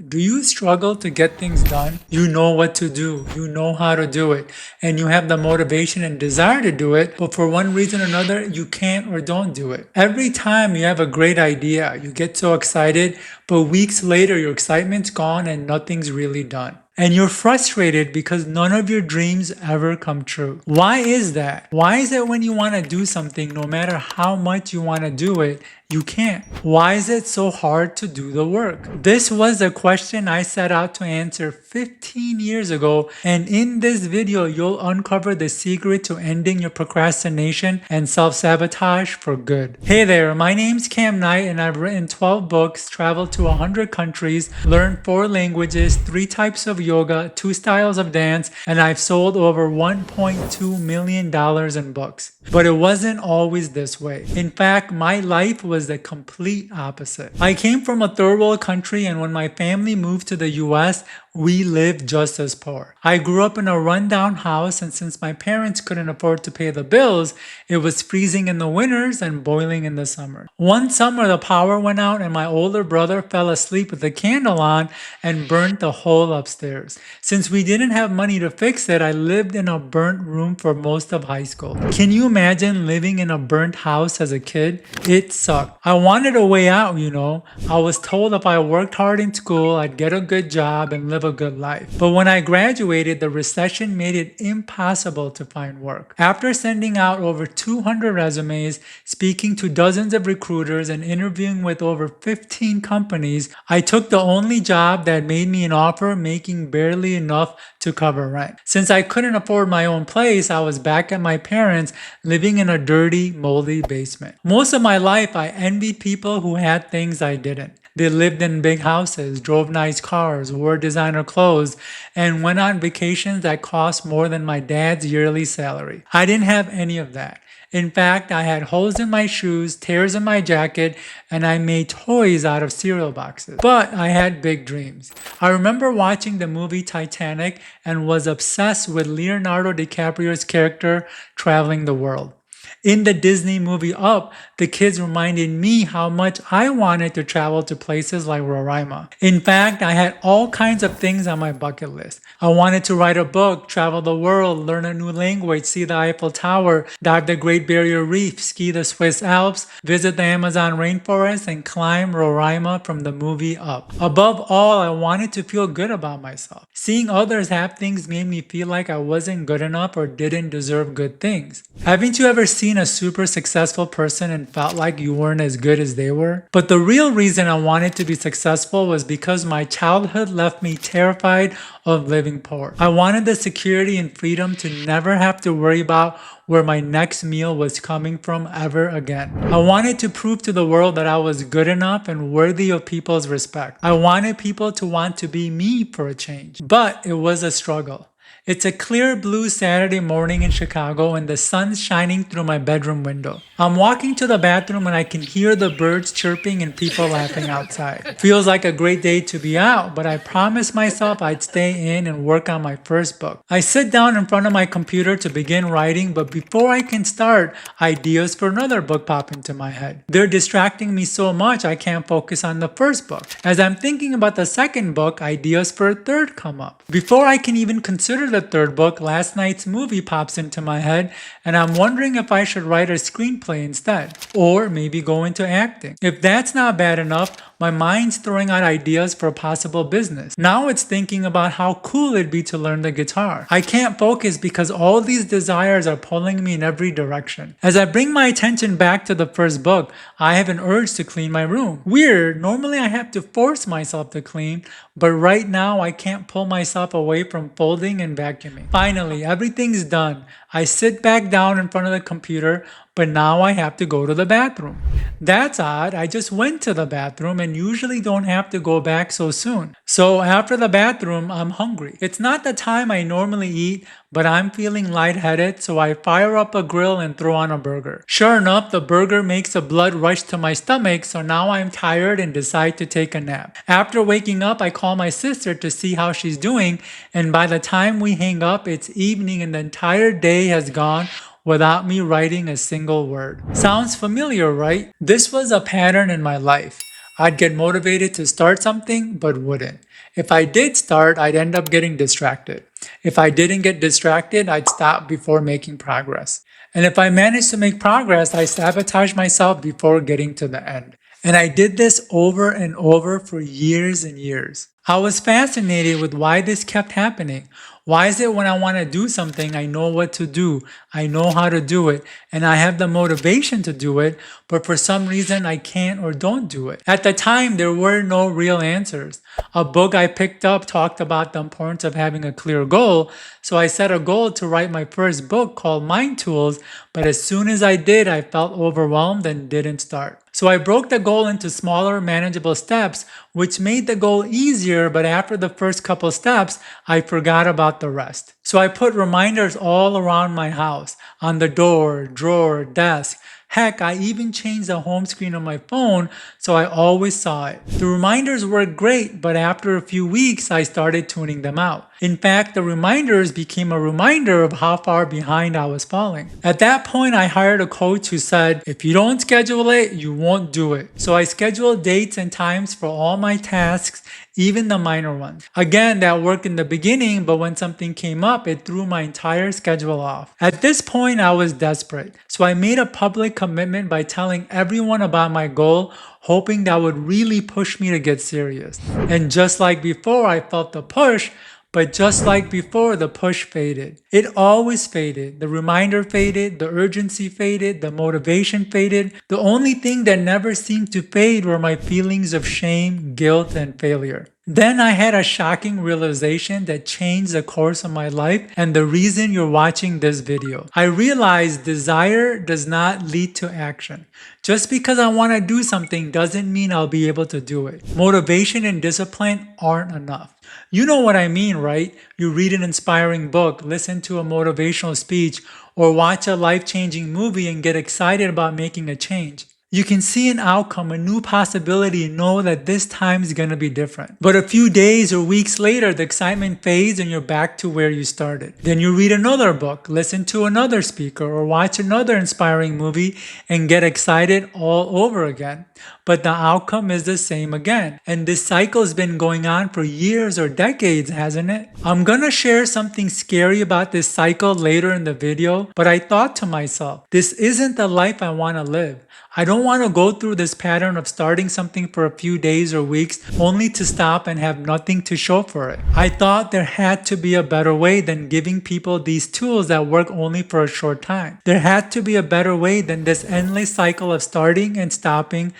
Do you struggle to get things done? You know what to do, you know how to do it, and you have the motivation and desire to do it, but for one reason or another, you can't or don't do it. Every time you have a great idea, you get so excited, but weeks later, your excitement's gone and nothing's really done. And you're frustrated because none of your dreams ever come true. Why is that? Why is it when you want to do something, no matter how much you want to do it, you can't? Why is it so hard to do the work? This was a question I set out to answer 15 years ago, and in this video, you'll uncover the secret to ending your procrastination and self-sabotage for good. Hey there, my name's Kam Knight, and I've written 12 books, traveled to 100 countries, learned 4 languages, 3 types of yoga, 2 styles of dance, and I've sold over $1.2 million in books. But it wasn't always this way. In fact, my life was the complete opposite. I came from a third world country, and when my family moved to the US, we lived just as poor. I grew up in a rundown house, and since my parents couldn't afford to pay the bills, it was freezing in the winters and boiling in the summer. One summer, the power went out and my older brother fell asleep with the candle on and burnt the whole upstairs. Since we didn't have money to fix it, I lived in a burnt room for most of high school. Can you imagine living in a burnt house as a kid? It sucked. I wanted a way out, you know. I was told if I worked hard in school, I'd get a good job and live a good life. But when I graduated, the recession made it impossible to find work. After sending out over 200 resumes, speaking to dozens of recruiters, and interviewing with over 15 companies, I took the only job that made me an offer making barely enough to cover rent. Since I couldn't afford my own place, I was back at my parents' living in a dirty, moldy basement. Most of my life, I envied people who had things I didn't. They lived in big houses, drove nice cars, wore designer clothes, and went on vacations that cost more than my dad's yearly salary. I didn't have any of that. In fact, I had holes in my shoes, tears in my jacket, and I made toys out of cereal boxes. But I had big dreams. I remember watching the movie Titanic and was obsessed with Leonardo DiCaprio's character traveling the world. In the Disney movie Up, the kids reminded me how much I wanted to travel to places like Roraima. In fact, I had all kinds of things on my bucket list. I wanted to write a book, travel the world, learn a new language, see the Eiffel Tower, dive the Great Barrier Reef, ski the Swiss Alps, visit the Amazon rainforest, and climb Roraima from the movie Up. Above all, I wanted to feel good about myself. Seeing others have things made me feel like I wasn't good enough or didn't deserve good things. Haven't you ever seen a super successful person and felt like you weren't as good as they were? But the real reason I wanted to be successful was because my childhood left me terrified of living poor. I wanted the security and freedom to never have to worry about where my next meal was coming from ever again. I wanted to prove to the world that I was good enough and worthy of people's respect. I wanted people to want to be me for a change. But it was a struggle. It's a clear blue Saturday morning in Chicago and the sun's shining through my bedroom window. I'm walking to the bathroom and I can hear the birds chirping and people laughing outside. Feels like a great day to be out, but I promised myself I'd stay in and work on my first book. I sit down in front of my computer to begin writing, but before I can start, ideas for another book pop into my head. They're distracting me so much I can't focus on the first book. As I'm thinking about the second book, ideas for a third come up. Before I can even consider the third book, last night's movie pops into my head, and I'm wondering if I should write a screenplay instead, or maybe go into acting. If that's not bad enough, my mind's throwing out ideas for a possible business. Now it's thinking about how cool it'd be to learn the guitar. I can't focus because all these desires are pulling me in every direction. As I bring my attention back to the first book, I have an urge to clean my room. Weird, normally I have to force myself to clean, but right now I can't pull myself away from folding and vacuuming. Finally, everything's done. I sit back down in front of the computer, but now I have to go to the bathroom. That's odd, I just went to the bathroom and usually don't have to go back so soon. So after the bathroom, I'm hungry. It's not the time I normally eat, but I'm feeling lightheaded, so I fire up a grill and throw on a burger. Sure enough, the burger makes a blood rush to my stomach, so now I'm tired and decide to take a nap. After waking up, I call my sister to see how she's doing, and by the time we hang up, it's evening and the entire day has gone without me writing a single word. Sounds familiar, right? This was a pattern in my life. I'd get motivated to start something, but wouldn't. If I did start, I'd end up getting distracted. If I didn't get distracted, I'd stop before making progress. And if I managed to make progress, I sabotage myself before getting to the end. And I did this over and over for years and years. I was fascinated with why this kept happening. Why is it when I want to do something, I know what to do, I know how to do it, and I have the motivation to do it, but for some reason I can't or don't do it? At the time, there were no real answers. A book I picked up talked about the importance of having a clear goal, so I set a goal to write my first book called Mind Tools, but as soon as I did, I felt overwhelmed and didn't start. So I broke the goal into smaller, manageable steps, which made the goal easier, but after the first couple steps, I forgot about the rest. So I put reminders all around my house, on the door, drawer, desk. Heck, I even changed the home screen on my phone so I always saw it. The reminders worked great, but after a few weeks, I started tuning them out. In fact, the reminders became a reminder of how far behind I was falling. At that point, I hired a coach who said, if you don't schedule it, you won't do it. So I scheduled dates and times for all my tasks, even the minor ones. Again, that worked in the beginning, but when something came up, it threw my entire schedule off. At this point, I was desperate. So I made a public commitment by telling everyone about my goal, hoping that would really push me to get serious. And just like before, I felt the push, but just like before, the push faded. It always faded. The reminder faded, the urgency faded, the motivation faded. The only thing that never seemed to fade were my feelings of shame, guilt, and failure. Then I had a shocking realization that changed the course of my life and the reason you're watching this video. I realized desire does not lead to action. Just because I want to do something doesn't mean I'll be able to do it. Motivation and discipline aren't enough. You know what I mean, right? You read an inspiring book, listen to a motivational speech, or watch a life-changing movie and get excited about making a change. You can see an outcome, a new possibility, and know that this time is going to be different. But a few days or weeks later, the excitement fades and you're back to where you started. Then you read another book, listen to another speaker, or watch another inspiring movie and get excited all over again. But the outcome is the same again. And this cycle has been going on for years or decades, hasn't it? I'm gonna share something scary about this cycle later in the video, but I thought to myself, this isn't the life I wanna live. I don't want to go through this pattern of starting something for a few days or weeks only to stop and have nothing to show for it. I thought there had to be a better way than giving people these tools that work only for a short time. There had to be a better way than this endless cycle of starting and stopping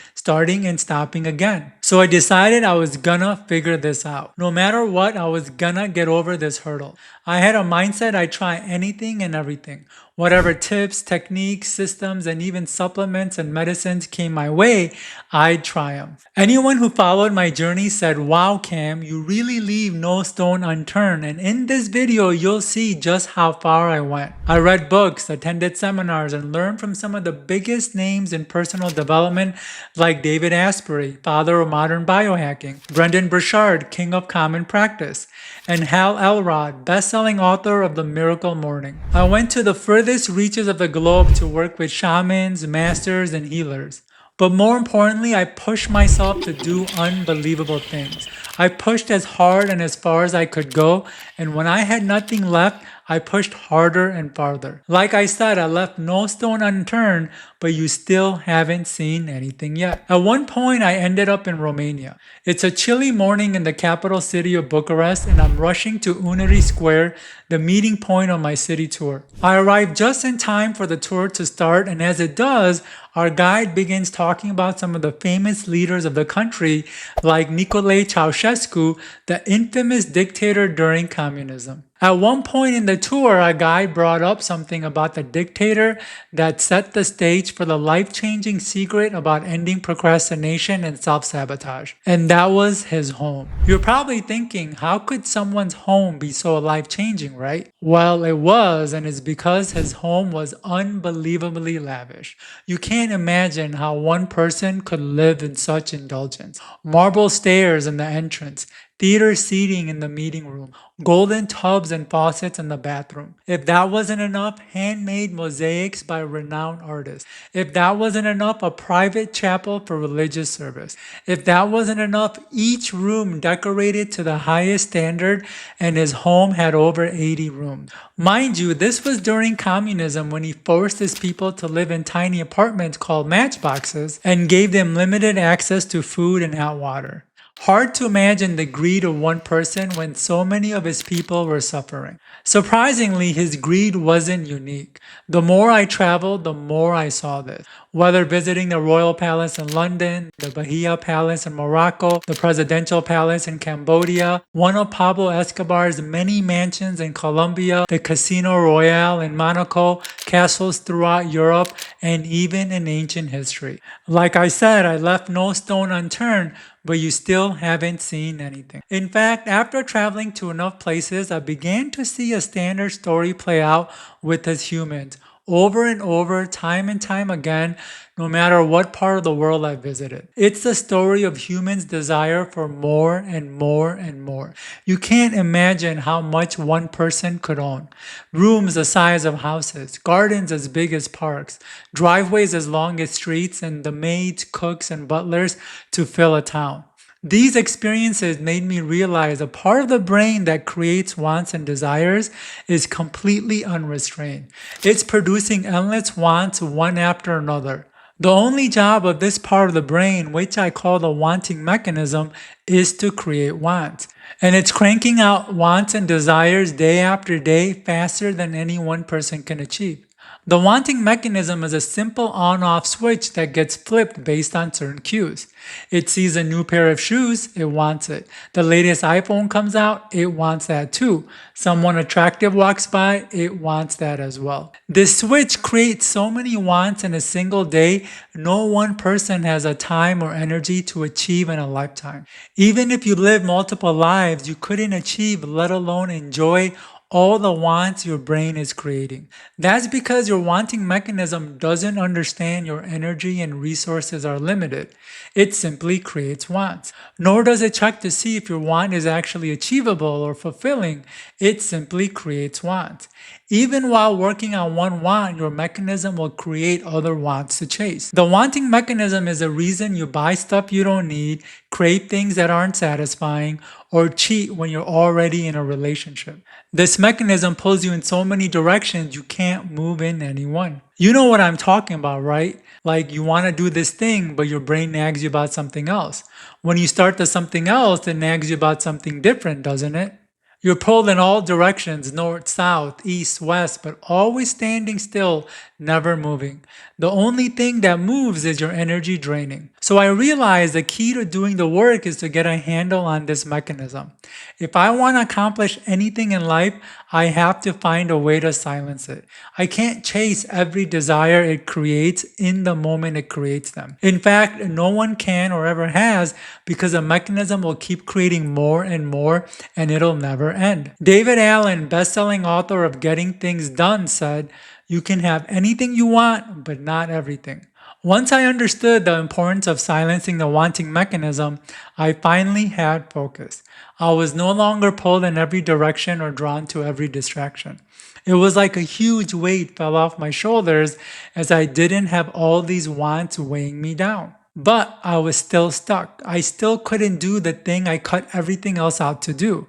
again. So I decided I was gonna figure this out. No matter what, I was gonna get over this hurdle. I had a mindset I'd try anything and everything. Whatever tips, techniques, systems, and even supplements and medicines came my way, I'd try them. Anyone who followed my journey said, wow, Kam, you really leave no stone unturned. And in this video, you'll see just how far I went. I read books, attended seminars, and learned from some of the biggest names in personal development like David Asprey, father of modern biohacking, Brendan Burchard, king of common practice, and Hal Elrod, best-selling author of The Miracle Morning. I went to the furthest reaches of the globe to work with shamans, masters, and healers. But more importantly, I pushed myself to do unbelievable things. I pushed as hard and as far as I could go, and when I had nothing left, I pushed harder and farther. Like I said, I left no stone unturned, but you still haven't seen anything yet. At one point, I ended up in Romania. It's a chilly morning in the capital city of Bucharest, and I'm rushing to Unity Square, the meeting point on my city tour. I arrived just in time for the tour to start, and as it does, our guide begins talking about some of the famous leaders of the country, like Nicolae Ceausescu, the infamous dictator during communism. At one point in the tour, our guide brought up something about the dictator that set the stage for the life-changing secret about ending procrastination and self-sabotage. And that was his home. You're probably thinking, how could someone's home be so life-changing, right? Well, it was, and it's because his home was unbelievably lavish. You can't imagine how one person could live in such indulgence. Marble stairs in the entrance, theater seating in the meeting room, golden tubs and faucets in the bathroom. If that wasn't enough, handmade mosaics by renowned artists. If that wasn't enough, a private chapel for religious service. If that wasn't enough, each room decorated to the highest standard, and his home had over 80 rooms. Mind you, this was during communism when he forced his people to live in tiny apartments called matchboxes and gave them limited access to food and hot water. Hard to imagine the greed of one person when so many of his people were suffering. Surprisingly, his greed wasn't unique. The more I traveled, the more I saw this. Whether visiting the Royal Palace in London, the Bahia Palace in Morocco, the Presidential Palace in Cambodia, one of Pablo Escobar's many mansions in Colombia, the Casino Royale in Monaco, castles throughout Europe, and even in ancient history. Like I said, I left no stone unturned, but you still haven't seen anything. In fact, after traveling to enough places, I began to see a standard story play out with us humans over and over, time and time again, no matter what part of the world I visited. It's the story of humans' desire for more and more and more. You can't imagine how much one person could own. Rooms the size of houses, gardens as big as parks, driveways as long as streets, and the maids, cooks, and butlers to fill a town. These experiences made me realize a part of the brain that creates wants and desires is completely unrestrained. It's producing endless wants one after another. The only job of this part of the brain, which I call the wanting mechanism, is to create wants. And it's cranking out wants and desires day after day faster than any one person can achieve. The wanting mechanism is a simple on-off switch that gets flipped based on certain cues. It sees a new pair of shoes, it wants it. The latest iPhone comes out, it wants that too. Someone attractive walks by, it wants that as well. This switch creates so many wants in a single day, no one person has a time or energy to achieve in a lifetime. Even if you live multiple lives, you couldn't achieve, let alone enjoy all the wants your brain is creating. That's because your wanting mechanism doesn't understand your energy and resources are limited. It simply creates wants. Nor does it check to see if your want is actually achievable or fulfilling. It simply creates wants. Even while working on one want, your mechanism will create other wants to chase. The wanting mechanism is the reason you buy stuff you don't need, crave things that aren't satisfying, or cheat when you're already in a relationship. This mechanism pulls you in so many directions you can't move in any one. You know what I'm talking about, right? Like you want to do this thing, but your brain nags you about something else. When you start to something else, it nags you about something different, doesn't it? You're pulled in all directions, north, south, east, west, but always standing still, never moving. The only thing that moves is your energy draining. So I realized the key to doing the work is to get a handle on this mechanism. If I want to accomplish anything in life, I have to find a way to silence it. I can't chase every desire it creates in the moment it creates them. In fact, no one can or ever has because the mechanism will keep creating more and more and it'll never end. David Allen, best-selling author of Getting Things Done, said, "You can have anything you want, but not everything." Once I understood the importance of silencing the wanting mechanism, I finally had focus. I was no longer pulled in every direction or drawn to every distraction. It was like a huge weight fell off my shoulders as I didn't have all these wants weighing me down. But I was still stuck. I still couldn't do the thing I cut everything else out to do.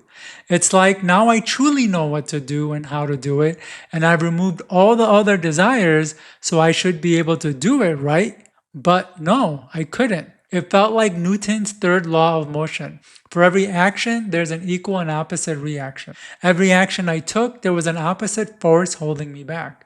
It's like now I truly know what to do and how to do it, and I've removed all the other desires, so I should be able to do it, right? But no, I couldn't. It felt like Newton's third law of motion. For every action, there's an equal and opposite reaction. Every action I took, there was an opposite force holding me back.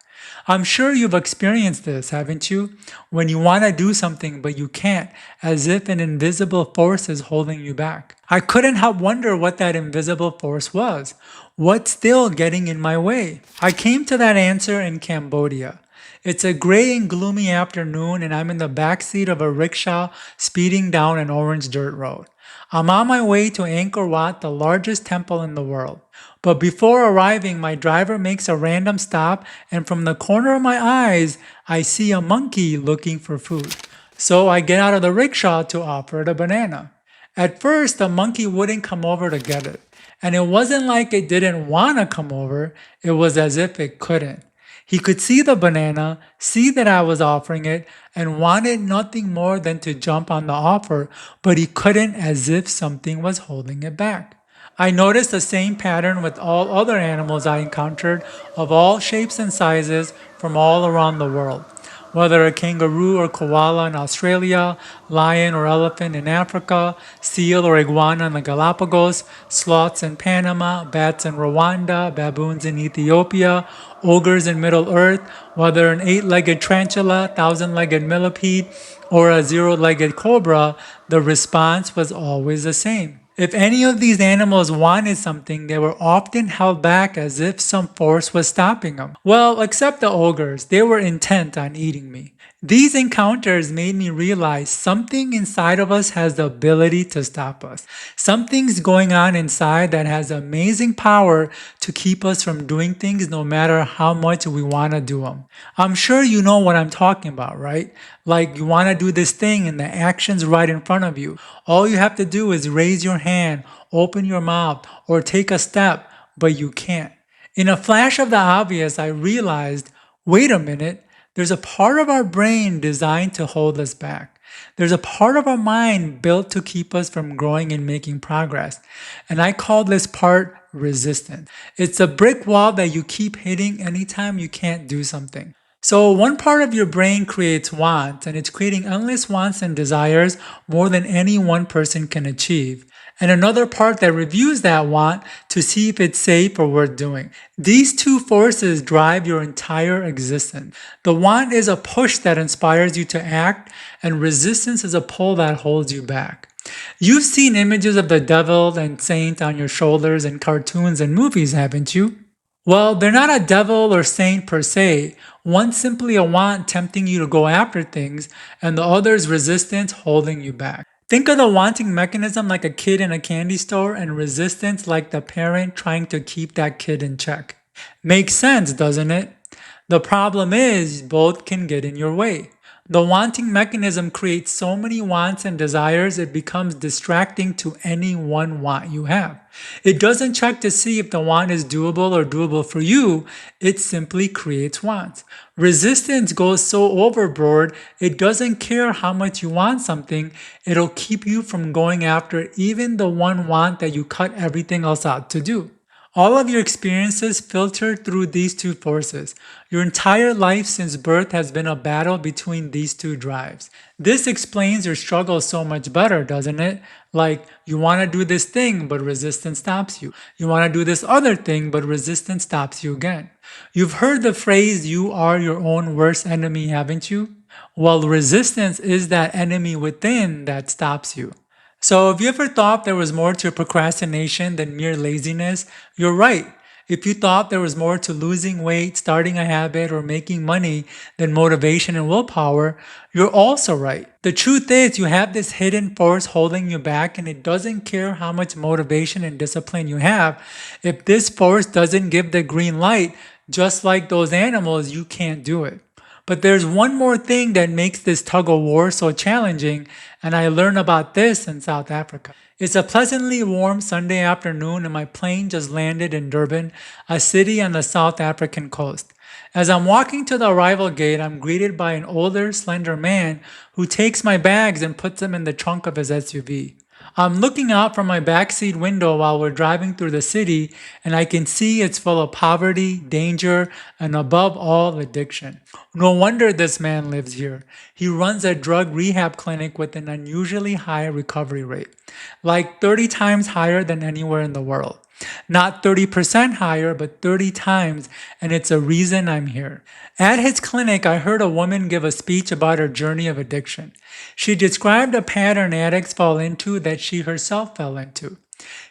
I'm sure you've experienced this, haven't you? When you want to do something but you can't, as if an invisible force is holding you back. I couldn't help wonder what that invisible force was. What's still getting in my way? I came to that answer in Cambodia. It's a gray and gloomy afternoon and I'm in the backseat of a rickshaw speeding down an orange dirt road. I'm on my way to Angkor Wat, the largest temple in the world. But before arriving, my driver makes a random stop and from the corner of my eyes, I see a monkey looking for food. So I get out of the rickshaw to offer it a banana. At first, the monkey wouldn't come over to get it. And it wasn't like it didn't want to come over, it was as if it couldn't. He could see the banana, see that I was offering it, and wanted nothing more than to jump on the offer, but he couldn't as if something was holding it back. I noticed the same pattern with all other animals I encountered of all shapes and sizes from all around the world. Whether a kangaroo or koala in Australia, lion or elephant in Africa, seal or iguana in the Galapagos, sloths in Panama, bats in Rwanda, baboons in Ethiopia, ogres in Middle Earth, whether an eight-legged tarantula, thousand-legged millipede, or a zero-legged cobra, the response was always the same. If any of these animals wanted something, they were often held back as if some force was stopping them. Well, except the ogres, they were intent on eating me. These encounters made me realize something inside of us has the ability to stop us. Something's going on inside that has amazing power to keep us from doing things no matter how much we want to do them. I'm sure you know what I'm talking about, right? Like you want to do this thing and the action's right in front of you. All you have to do is raise your hand, open your mouth, or take a step, but you can't. In a flash of the obvious, I realized, wait a minute, there's a part of our brain designed to hold us back. There's a part of our mind built to keep us from growing and making progress. And I call this part resistance. It's a brick wall that you keep hitting anytime you can't do something. So one part of your brain creates wants, and it's creating endless wants and desires more than any one person can achieve. And another part that reviews that want to see if it's safe or worth doing. These two forces drive your entire existence. The want is a push that inspires you to act, and resistance is a pull that holds you back. You've seen images of the devil and saint on your shoulders in cartoons and movies, haven't you? Well, they're not a devil or saint per se. One's simply a want tempting you to go after things, and the other's resistance holding you back. Think of the wanting mechanism like a kid in a candy store and resistance like the parent trying to keep that kid in check. Makes sense, doesn't it? The problem is both can get in your way. The wanting mechanism creates so many wants and desires it becomes distracting to any one want you have. It doesn't check to see if the want is doable or doable for you, it simply creates wants. Resistance goes so overboard, it doesn't care how much you want something, it'll keep you from going after even the one want that you cut everything else out to do. All of your experiences filter through these two forces. Your entire life since birth has been a battle between these two drives. This explains your struggle so much better, doesn't it? Like, you want to do this thing, but resistance stops you. You want to do this other thing, but resistance stops you again. You've heard the phrase, you are your own worst enemy, haven't you? Well, resistance is that enemy within that stops you. So, if you ever thought there was more to procrastination than mere laziness, you're right. If you thought there was more to losing weight, starting a habit, or making money than motivation and willpower, you're also right. The truth is, you have this hidden force holding you back, and it doesn't care how much motivation and discipline you have. If this force doesn't give the green light, just like those animals, you can't do it. But there's one more thing that makes this tug of war so challenging, and I learned about this in South Africa. It's a pleasantly warm Sunday afternoon, and my plane just landed in Durban, a city on the South African coast. As I'm walking to the arrival gate, I'm greeted by an older, slender man who takes my bags and puts them in the trunk of his SUV. I'm looking out from my backseat window while we're driving through the city, and I can see it's full of poverty, danger, and above all, addiction. No wonder this man lives here. He runs a drug rehab clinic with an unusually high recovery rate, like 30 times higher than anywhere in the world. Not 30% higher, but 30 times, and it's a reason I'm here. At his clinic, I heard a woman give a speech about her journey of addiction. She described a pattern addicts fall into that she herself fell into.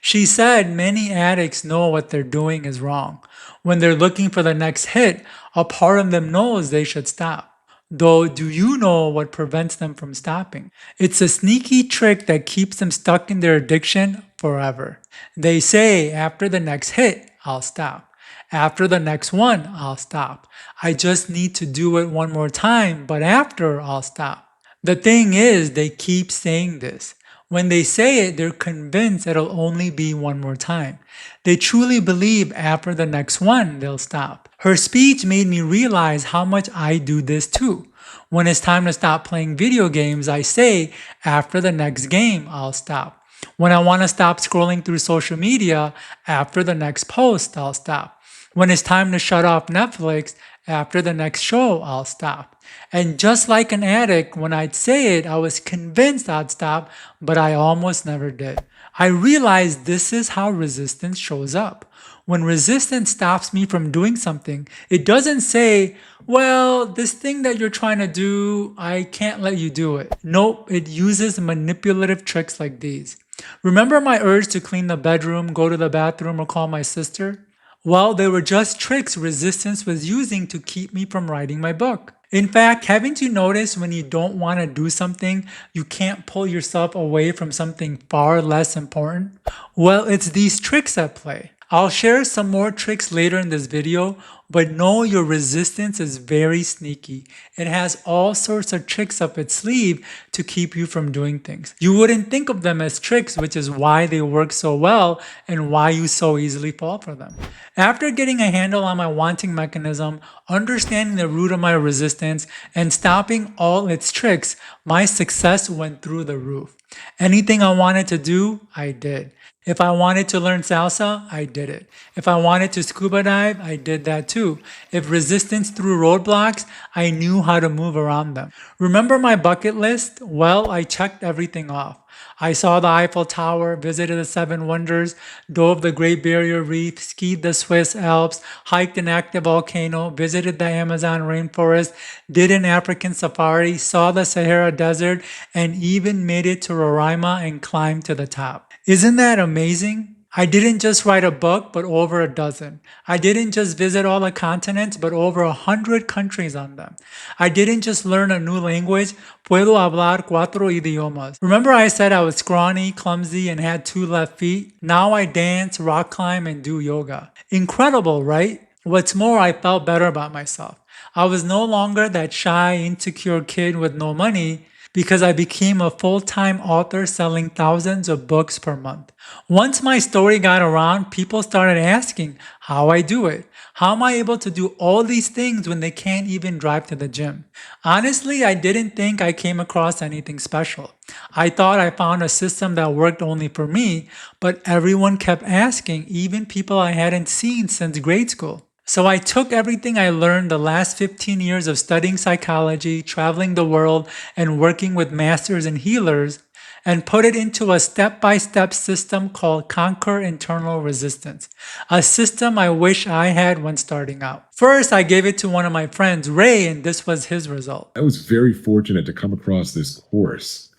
She said many addicts know what they're doing is wrong. When they're looking for the next hit, a part of them knows they should stop. Though, do you know what prevents them from stopping? It's a sneaky trick that keeps them stuck in their addiction forever. They say, after the next hit, I'll stop. After the next one, I'll stop. I just need to do it one more time, but after, I'll stop. The thing is, they keep saying this. When they say it, they're convinced it'll only be one more time. They truly believe after the next one, they'll stop. Her speech made me realize how much I do this too. When it's time to stop playing video games, I say, after the next game, I'll stop. When I want to stop scrolling through social media, after the next post, I'll stop. When it's time to shut off Netflix, after the next show, I'll stop. And just like an addict, when I'd say it, I was convinced I'd stop, but I almost never did. I realized this is how resistance shows up. When resistance stops me from doing something, it doesn't say, well, this thing that you're trying to do, I can't let you do it. Nope, it uses manipulative tricks like these. Remember my urge to clean the bedroom, go to the bathroom, or call my sister? Well, they were just tricks resistance was using to keep me from writing my book. In fact, haven't you noticed when you don't want to do something, you can't pull yourself away from something far less important? Well, it's these tricks at play. I'll share some more tricks later in this video, but know your resistance is very sneaky. It has all sorts of tricks up its sleeve to keep you from doing things. You wouldn't think of them as tricks, which is why they work so well and why you so easily fall for them. After getting a handle on my wanting mechanism, understanding the root of my resistance, and stopping all its tricks, my success went through the roof. Anything I wanted to do, I did. If I wanted to learn salsa, I did it. If I wanted to scuba dive, I did that too. If resistance threw roadblocks, I knew how to move around them. Remember my bucket list? Well, I checked everything off. I saw the Eiffel Tower, visited the Seven Wonders, dove the Great Barrier Reef, skied the Swiss Alps, hiked an active volcano, visited the Amazon rainforest, did an African safari, saw the Sahara Desert, and even made it to Roraima and climbed to the top. Isn't that amazing? I didn't just write a book, but over a dozen. I didn't just visit all the continents, but over 100 countries on them. I didn't just learn a new language, puedo hablar 4 idiomas. Remember I said I was scrawny, clumsy, and had 2 left feet? Now I dance, rock climb, and do yoga. Incredible, right? What's more, I felt better about myself. I was no longer that shy, insecure kid with no money, because I became a full-time author selling thousands of books per month. Once my story got around, people started asking how I do it. How am I able to do all these things when they can't even drive to the gym? Honestly, I didn't think I came across anything special. I thought I found a system that worked only for me, but everyone kept asking, even people I hadn't seen since grade school. So I took everything I learned the last 15 years of studying psychology, traveling the world, and working with masters and healers, and put it into a step-by-step system called Conquer Internal Resistance, a system I wish I had when starting out. First, I gave it to one of my friends, Ray, and this was his result. I was very fortunate to come across this course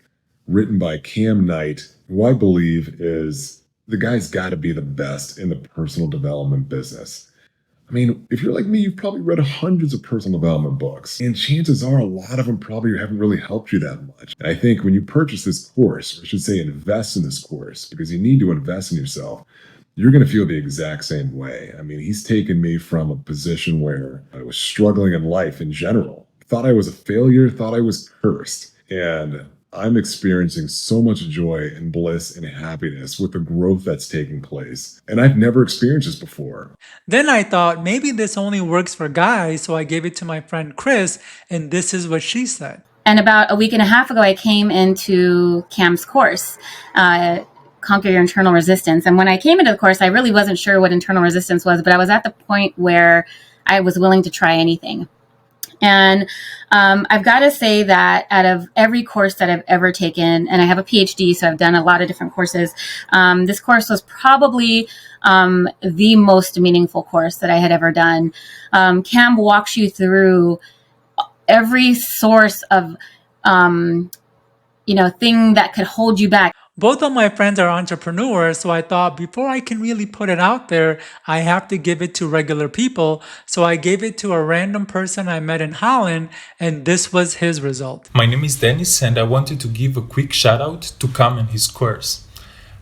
written by Kam Knight, who I believe is the guy's got to be the best in the personal development business. I mean, if you're like me, you've probably read hundreds of personal development books, and chances are a lot of them probably haven't really helped you that much. And I think when you purchase this course, or I should say invest in this course, because you need to invest in yourself, you're going to feel the exact same way. I mean, he's taken me from a position where I was struggling in life in general, thought I was a failure, thought I was cursed, and I'm experiencing so much joy and bliss and happiness with the growth that's taking place. And I've never experienced this before. Then I thought maybe this only works for guys, so I gave it to my friend Chris, and this is what she said. And about a week and a half ago, I came into Kam's course, Conquer Your Internal Resistance. And when I came into the course, I really wasn't sure what internal resistance was, but I was at the point where I was willing to try anything. And I've got to say that out of every course that I've ever taken, and I have a PhD, so I've done a lot of different courses, this course was probably the most meaningful course that I had ever done. Kam walks you through every source of, thing that could hold you back. Both of my friends are entrepreneurs, so I thought before I can really put it out there, I have to give it to regular people. So I gave it to a random person I met in Holland, and this was his result. My name is Dennis, and I wanted to give a quick shout out to Kam and his course.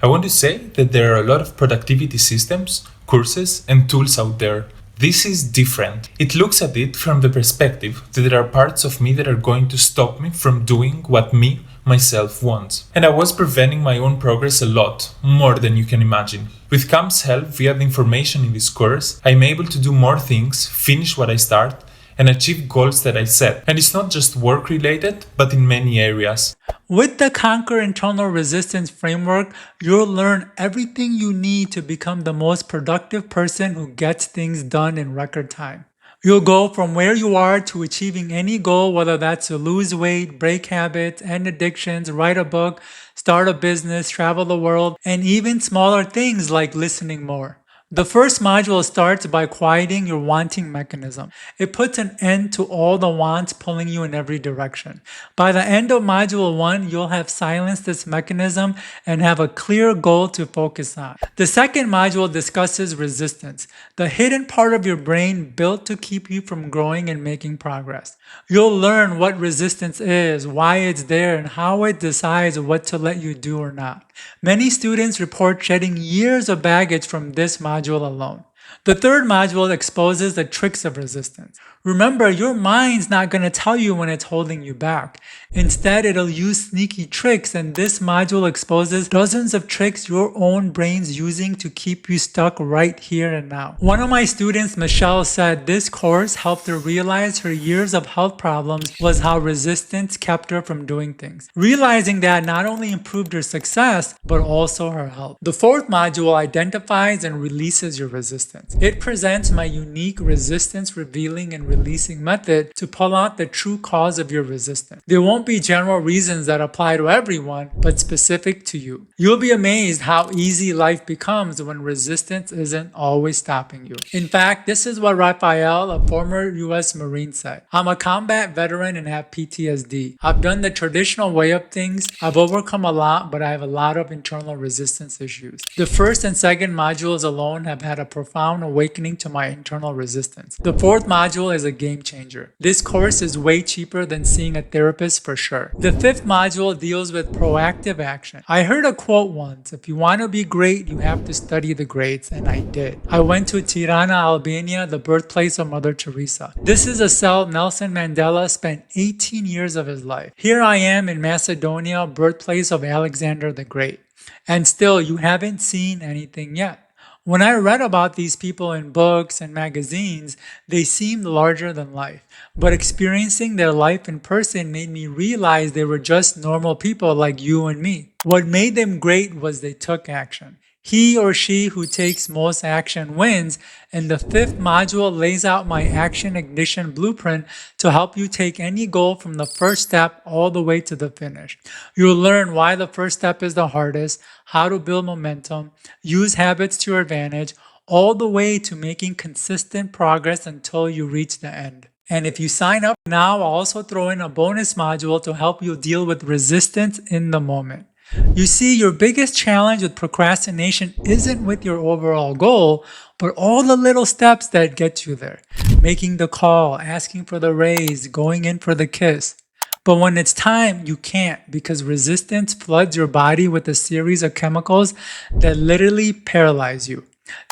I want to say that there are a lot of productivity systems, courses, and tools out there. This is different. It looks at it from the perspective that there are parts of me that are going to stop me from doing what me, myself wants. And I was preventing my own progress a lot, more than you can imagine. With Kam's help via the information in this course, I'm able to do more things, finish what I start, and achieve goals that I set. And it's not just work related, but in many areas. With the Conquer Internal Resistance framework, you'll learn everything you need to become the most productive person who gets things done in record time. You'll go from where you are to achieving any goal, whether that's to lose weight, break habits, end addictions, write a book, start a business, travel the world, and even smaller things like listening more. The first module starts by quieting your wanting mechanism. It puts an end to all the wants pulling you in every direction. By the end of module 1, you'll have silenced this mechanism and have a clear goal to focus on. The second module discusses resistance, the hidden part of your brain built to keep you from growing and making progress. You'll learn what resistance is, why it's there, and how it decides what to let you do or not. Many students report shedding years of baggage from this module alone. The third module exposes the tricks of resistance. Remember, your mind's not going to tell you when it's holding you back. Instead, it'll use sneaky tricks, and this module exposes dozens of tricks your own brain's using to keep you stuck right here and now. One of my students, Michelle, said this course helped her realize her years of health problems was how resistance kept her from doing things. Realizing that not only improved her success, but also her health. The fourth module identifies and releases your resistance. It presents my unique resistance revealing and releasing method to pull out the true cause of your resistance. There won't be general reasons that apply to everyone, but specific to you. You'll be amazed how easy life becomes when resistance isn't always stopping you. In fact, this is what Raphael, a former US Marine, said. I'm a combat veteran and have PTSD. I've done the traditional way of things. I've overcome a lot, but I have a lot of internal resistance issues. The first and second modules alone have had a profound awakening to my internal resistance. The fourth module is a game changer. This course is way cheaper than seeing a therapist for sure. The fifth module deals with proactive action. I heard a quote once, if you want to be great, you have to study the greats, and I did. I went to Tirana, Albania, the birthplace of Mother Teresa. This is a cell Nelson Mandela spent 18 years of his life. Here I am in Macedonia, birthplace of Alexander the Great. And still, you haven't seen anything yet. When I read about these people in books and magazines, they seemed larger than life. But experiencing their life in person made me realize they were just normal people like you and me. What made them great was they took action. He or she who takes most action wins, and the fifth module lays out my action ignition blueprint to help you take any goal from the first step all the way to the finish. You'll learn why the first step is the hardest, how to build momentum, use habits to your advantage, all the way to making consistent progress until you reach the end. And if you sign up now, I'll also throw in a bonus module to help you deal with resistance in the moment. You see, your biggest challenge with procrastination isn't with your overall goal, but all the little steps that get you there. Making the call, asking for the raise, going in for the kiss. But when it's time, you can't because resistance floods your body with a series of chemicals that literally paralyze you,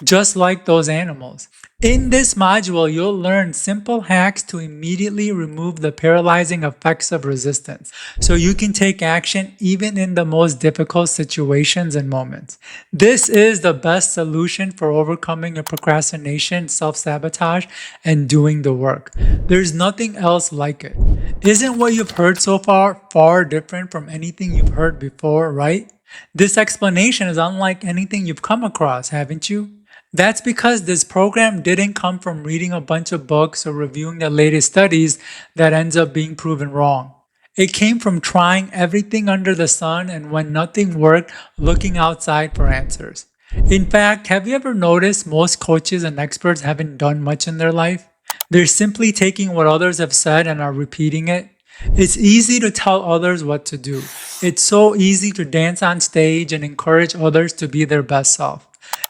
just like those animals. In this module, you'll learn simple hacks to immediately remove the paralyzing effects of resistance, so you can take action even in the most difficult situations and moments. This is the best solution for overcoming your procrastination, self-sabotage, and doing the work. There's nothing else like it. Isn't what you've heard so far different from anything you've heard before, right? This explanation is unlike anything you've come across, haven't you? That's because this program didn't come from reading a bunch of books or reviewing the latest studies that ends up being proven wrong. It came from trying everything under the sun and when nothing worked, looking outside for answers. In fact, have you ever noticed most coaches and experts haven't done much in their life? They're simply taking what others have said and are repeating it. It's easy to tell others what to do. It's so easy to dance on stage and encourage others to be their best self.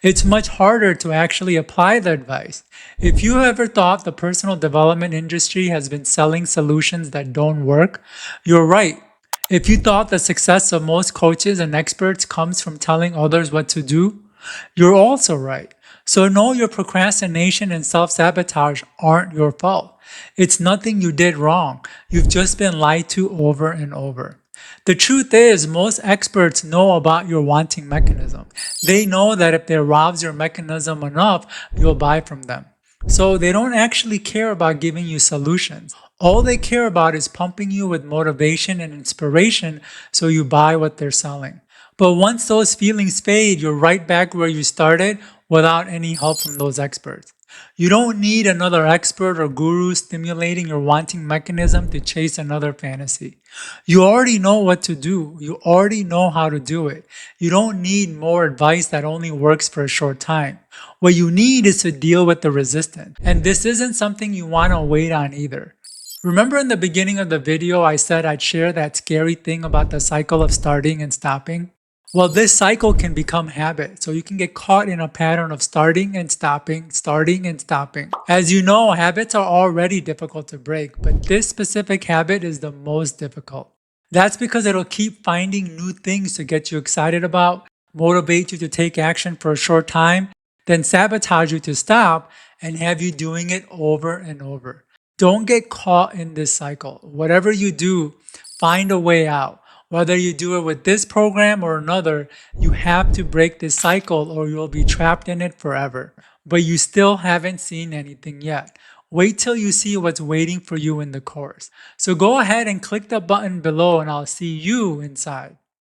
It's much harder to actually apply the advice. If you ever thought the personal development industry has been selling solutions that don't work, you're right. If you thought the success of most coaches and experts comes from telling others what to do, you're also right. So no, your procrastination and self-sabotage aren't your fault. It's nothing you did wrong. You've just been lied to over and over. The truth is, most experts know about your wanting mechanism. They know that if they arouse your mechanism enough, you'll buy from them. So they don't actually care about giving you solutions. All they care about is pumping you with motivation and inspiration so you buy what they're selling. But once those feelings fade, you're right back where you started without any help from those experts. You don't need another expert or guru stimulating your wanting mechanism to chase another fantasy. You already know what to do. You already know how to do it. You don't need more advice that only works for a short time. What you need is to deal with the resistance. And this isn't something you want to wait on either. Remember in the beginning of the video, I said I'd share that scary thing about the cycle of starting and stopping? Well, this cycle can become habit, so you can get caught in a pattern of starting and stopping, starting and stopping. As you know, habits are already difficult to break, but this specific habit is the most difficult. That's because it'll keep finding new things to get you excited about, motivate you to take action for a short time, then sabotage you to stop, and have you doing it over and over. Don't get caught in this cycle. Whatever you do, find a way out. Whether you do it with this program or another, you have to break this cycle or you'll be trapped in it forever. But you still haven't seen anything yet. Wait till you see what's waiting for you in the course. So go ahead and click the button below and I'll see you inside.